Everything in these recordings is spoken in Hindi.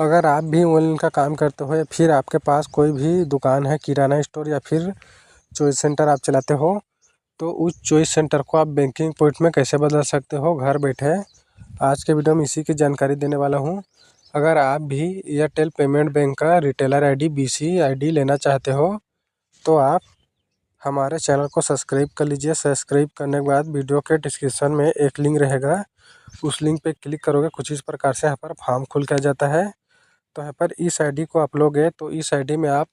अगर आप भी ऑनलाइन का काम करते हो या फिर आपके पास कोई भी दुकान है, किराना स्टोर या फिर चॉइस सेंटर आप चलाते हो, तो उस चॉइस सेंटर को आप बैंकिंग पॉइंट में कैसे बदल सकते हो घर बैठे। आज के वीडियो में इसी की जानकारी देने वाला हूँ। अगर आप भी एयरटेल पेमेंट बैंक का रिटेलर आईडी BC आईडी लेना चाहते हो तो आप हमारे चैनल को सब्सक्राइब कर लीजिए। सब्सक्राइब करने के बाद वीडियो के डिस्क्रिप्शन में एक लिंक रहेगा, उस लिंक पे क्लिक करोगे कुछ इस प्रकार से यहाँ पर फॉर्म खुल के आ जाता है। तो यहाँ पर इस आईडी को आप लोगे तो इस आईडी में आप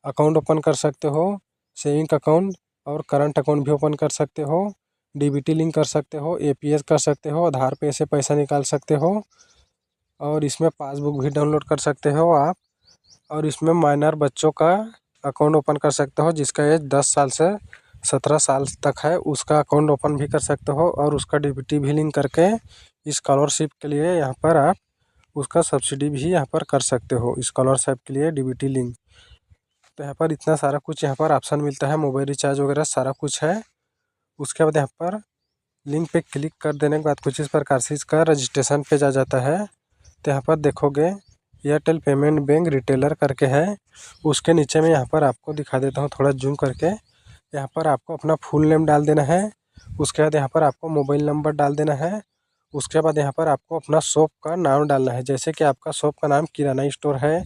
अकाउंट ओपन कर सकते हो, सेविंग अकाउंट और करंट अकाउंट भी ओपन कर सकते हो, DBT लिंक कर सकते हो, APS कर सकते हो, आधार पे से पैसा निकाल सकते हो और इसमें पासबुक भी डाउनलोड कर सकते हो आप। और इसमें माइनर बच्चों का अकाउंट ओपन कर सकते हो, जिसका एज 10 साल से 17 साल तक है उसका अकाउंट ओपन भी कर सकते हो और उसका DBT भी लिंक करके स्कॉलरशिप के लिए यहाँ पर आप उसका सब्सिडी भी यहाँ पर कर सकते हो। स्कॉलरशिप के लिए DBT लिंक, तो यहाँ पर इतना सारा कुछ यहाँ पर ऑप्शन मिलता है, मोबाइल रिचार्ज वगैरह सारा कुछ है। उसके बाद यहाँ पर लिंक पे क्लिक कर देने के बाद कुछ इस प्रकार से इसका रजिस्ट्रेशन पेज आ जाता है। तो यहाँ पर देखोगे एयरटेल पेमेंट बैंक रिटेलर करके है, उसके नीचे में यहाँ पर आपको दिखा देता हूँ थोड़ा जूम करके। यहाँ पर आपको अपना फुल नेम डाल देना है, उसके बाद यहाँ पर आपको मोबाइल नंबर डाल देना है, उसके बाद यहाँ पर आपको अपना शॉप का नाम डालना है। जैसे कि आपका शॉप का नाम किराना स्टोर है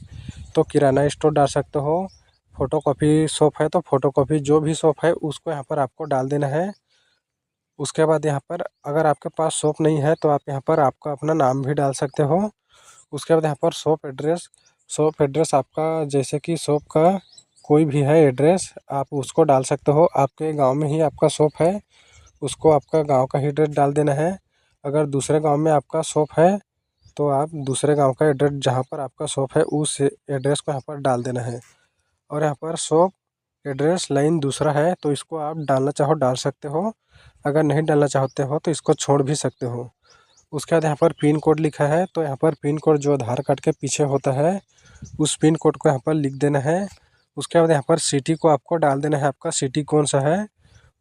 तो किराना स्टोर डाल सकते हो, फ़ोटोकॉपी शॉप है तो फ़ोटोकॉपी जो भी शॉप है उसको यहाँ पर आपको डाल देना है। उसके बाद यहाँ पर अगर आपके पास शॉप नहीं है तो आप यहाँ पर आपका अपना नाम भी डाल सकते हो। उसके बाद यहाँ पर शॉप एड्रेस आपका जैसे कि शॉप का कोई भी है एड्रेस आप उसको डाल सकते हो। आपके गांव में ही आपका शॉप है उसको आपका गांव का ही एड्रेस डाल देना है। अगर दूसरे गांव में आपका शॉप है तो आप दूसरे गांव का एड्रेस जहां पर आपका शॉप है उस एड्रेस को यहाँ पर डाल देना है। और यहाँ पर शॉप एड्रेस लाइन दूसरा है तो इसको आप डालना चाहो डाल सकते हो, अगर नहीं डालना चाहते हो तो इसको छोड़ भी सकते हो। उसके बाद यहाँ पर पिन कोड लिखा है तो यहाँ पर पिन कोड जो आधार कार्ड के पीछे होता है उस पिन कोड को यहाँ पर लिख देना है। उसके बाद यहाँ पर सिटी को आपको डाल देना है, आपका सिटी कौन सा है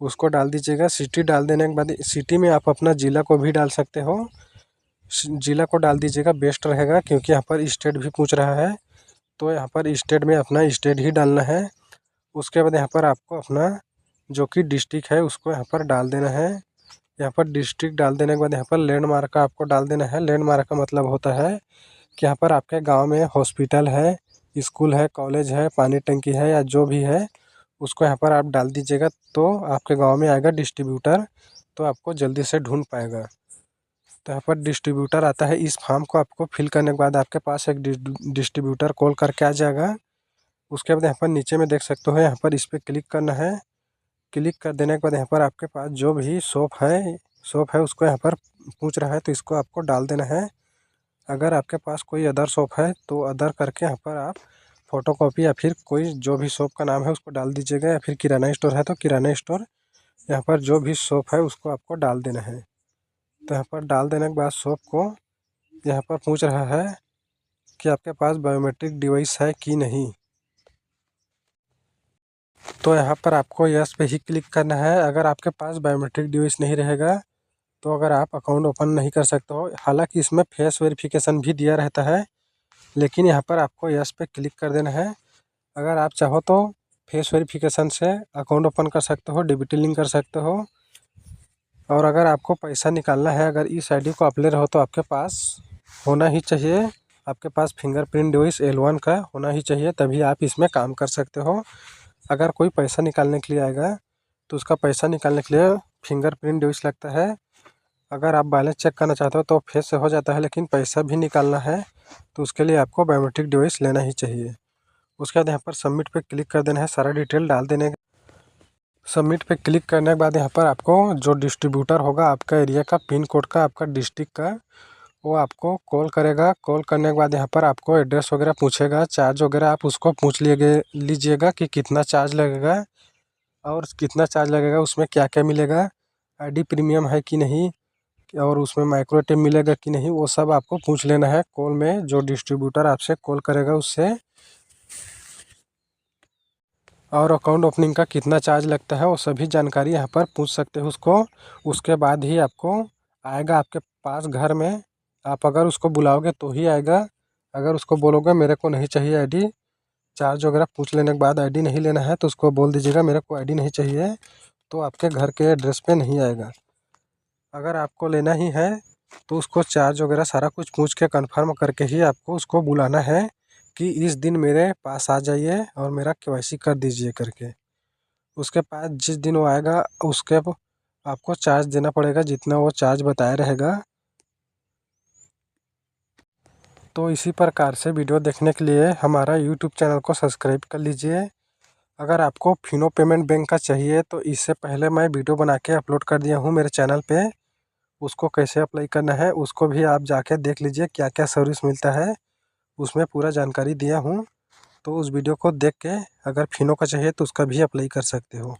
उसको डाल दीजिएगा। सिटी डाल देने के बाद सिटी में आप अपना ज़िला को भी डाल सकते हो, ज़िला को डाल दीजिएगा बेस्ट रहेगा क्योंकि यहाँ पर स्टेट भी पूछ रहा है तो यहाँ पर स्टेट में अपना स्टेट ही डालना है। उसके बाद यहाँ पर आपको अपना जो कि डिस्ट्रिक्ट है उसको यहाँ पर डाल देना है। यहाँ पर डिस्ट्रिक्ट डाल देने के बाद यहाँ पर लैंडमार्क का आपको डाल देना है। लैंडमार्क का मतलब होता है कि यहाँ पर आपके गांव में हॉस्पिटल है, स्कूल है, कॉलेज है, पानी टंकी है या जो भी है उसको यहाँ पर आप डाल दीजिएगा तो आपके गांव में आएगा डिस्ट्रीब्यूटर तो आपको जल्दी से ढूंढ पाएगा। तो यहाँ पर डिस्ट्रीब्यूटर आता है, इस फॉर्म को आपको फिल करने के बाद आपके पास एक डिस्ट्रीब्यूटर कॉल करके आ जाएगा। उसके बाद यहाँ पर नीचे में देख सकते हो यहाँ पर इस पर क्लिक करना है। क्लिक कर देने के बाद यहाँ पर आपके पास जो भी शॉप है उसको यहाँ पर पूछ रहा है तो इसको आपको डाल देना है। अगर आपके पास कोई अदर शॉप है तो अदर करके यहाँ पर आप फ़ोटोकॉपी या फिर कोई जो भी शॉप का नाम है उसको डाल दीजिएगा, या फिर किराना स्टोर है तो किराना स्टोर यहाँ पर जो भी शॉप है उसको आपको डाल देना है। तो यहाँ पर डाल देने के बाद शॉप को यहाँ पर पूछ रहा है कि आपके पास बायोमेट्रिक डिवाइस है कि नहीं, तो यहाँ पर आपको यस पे ही क्लिक करना है। अगर आपके पास बायोमेट्रिक डिवाइस नहीं रहेगा तो अगर आप अकाउंट ओपन नहीं कर सकते हो, हालांकि इसमें फेस वेरिफिकेशन भी दिया रहता है लेकिन यहाँ पर आपको यस पे क्लिक कर देना है। अगर आप चाहो तो फेस वेरिफिकेशन से अकाउंट ओपन कर सकते हो, DBT लिंक कर सकते हो। और अगर आपको पैसा निकालना है, अगर इस आईडी को आप ले रहे हो तो आपके पास होना ही चाहिए, आपके पास फिंगरप्रिंट डिवाइस L1 का होना ही चाहिए, तभी आप इसमें काम कर सकते हो। अगर कोई पैसा निकालने के लिए आएगा तो उसका पैसा निकालने के लिए फिंगरप्रिंट डिवाइस लगता है। अगर आप बैलेंस चेक करना चाहते हो तो फेस से हो जाता है, लेकिन पैसा भी निकालना है तो उसके लिए आपको बायोमेट्रिक डिवाइस लेना ही चाहिए। उसके बाद यहाँ पर सबमिट पे क्लिक कर देना है, सारा डिटेल डाल देने। सबमिट पे क्लिक करने के बाद यहाँ पर आपको जो डिस्ट्रीब्यूटर होगा आपका एरिया का, पिन कोड का, आपका डिस्ट्रिक्ट का, वो आपको कॉल करेगा। कॉल करने के बाद यहाँ पर आपको एड्रेस वगैरह पूछेगा, चार्ज वगैरह आप उसको पूछ लीजिएगा कि कितना चार्ज लगेगा और कितना चार्ज लगेगा, उसमें क्या क्या मिलेगा, आईडी प्रीमियम है कि नहीं और उसमें माइक्रो एटीएम मिलेगा कि नहीं, वो सब आपको पूछ लेना है कॉल में। जो डिस्ट्रीब्यूटर आपसे कॉल करेगा उससे, और अकाउंट ओपनिंग का कितना चार्ज लगता है वो सभी जानकारी यहाँ पर पूछ सकते हो उसको। उसके बाद ही आपको आएगा आपके पास घर में, आप अगर उसको बुलाओगे तो ही आएगा, अगर उसको बोलोगे मेरे को नहीं चाहिए आईडी, चार्ज वगैरह पूछ लेने के बाद आईडी नहीं लेना है तो उसको बोल दीजिएगा मेरे को आईडी नहीं चाहिए, तो आपके घर के एड्रेस पे नहीं आएगा। अगर आपको लेना ही है तो उसको चार्ज वगैरह सारा कुछ पूछ के कंफर्म करके ही आपको उसको बुलाना है कि इस दिन मेरे पास आ जाइए और मेरा केवाईसी कर दीजिए करके। उसके बाद जिस दिन वो आएगा उसके आपको चार्ज देना पड़ेगा, जितना वो चार्ज बताया रहेगा। तो इसी प्रकार से वीडियो देखने के लिए हमारा यूट्यूब चैनल को सब्सक्राइब कर लीजिए। अगर आपको फिनो पेमेंट बैंक का चाहिए तो इससे पहले मैं वीडियो बना के अपलोड कर दिया हूँ मेरे चैनल पे, उसको कैसे अप्लाई करना है उसको भी आप जाके देख लीजिए, क्या क्या सर्विस मिलता है उसमें पूरा जानकारी दिया हूँ। तो उस वीडियो को देख के अगर फिनो का चाहिए तो उसका भी अप्लाई कर सकते हो।